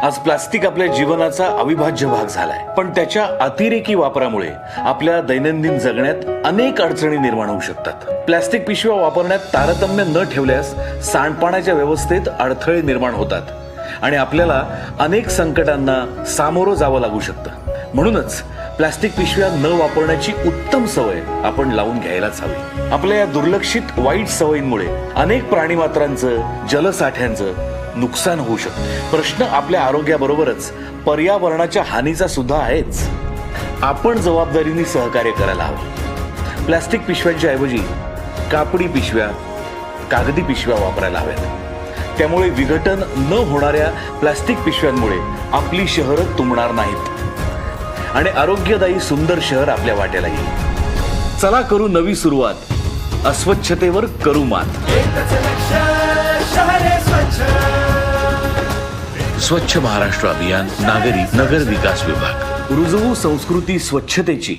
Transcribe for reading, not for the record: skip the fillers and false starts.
आज प्लास्टिक आपल्या जीवनाचा अविभाज्य भाग झालाय, पण त्याच्या अतिरेकी वापरामुळे आपल्या दैनंदिन जगण्यात अनेक अडचणी निर्माण होऊ शकतात. प्लास्टिक पिशव्या वापरण्यात तारतम्य न ठेवल्यास सांडपाण्याच्या व्यवस्थेत अडथळे निर्माण होतात आणि आपल्याला अनेक संकटांना सामोरं जावं लागू शकतं. म्हणूनच प्लास्टिक पिशव्या न वापरण्याची उत्तम सवय आपण लावून घ्यायलाच हवी. आपल्या या दुर्लक्षित वाईट सवयींमुळे अनेक प्राणीमात्रांचं, जलसाठ्यांचं नुकसान होऊ शकतं. प्रश्न आपल्या आरोग्याबरोबरच पर्यावरणाच्या हानीचा सुद्धा आहेच. आपण जबाबदारीने सहकार्य करायला हवं. प्लास्टिक पिशव्यांच्या ऐवजी कापडी पिशव्या, कागदी पिशव्या वापरायला हव्यात. त्यामुळे विघटन न होणाऱ्या प्लास्टिक पिशव्यांमुळे आपली शहरं तुंबणार नाहीत आणि आरोग्यदायी सुंदर शहर आपल्या वाट्याला येईल. चला करू नवी सुरुवात. अस्वच्छतेवर करू मात. स्वच्छ महाराष्ट्र अभियान, नागरी नगर विकास विभाग. रुजवू संस्कृती स्वच्छतेची.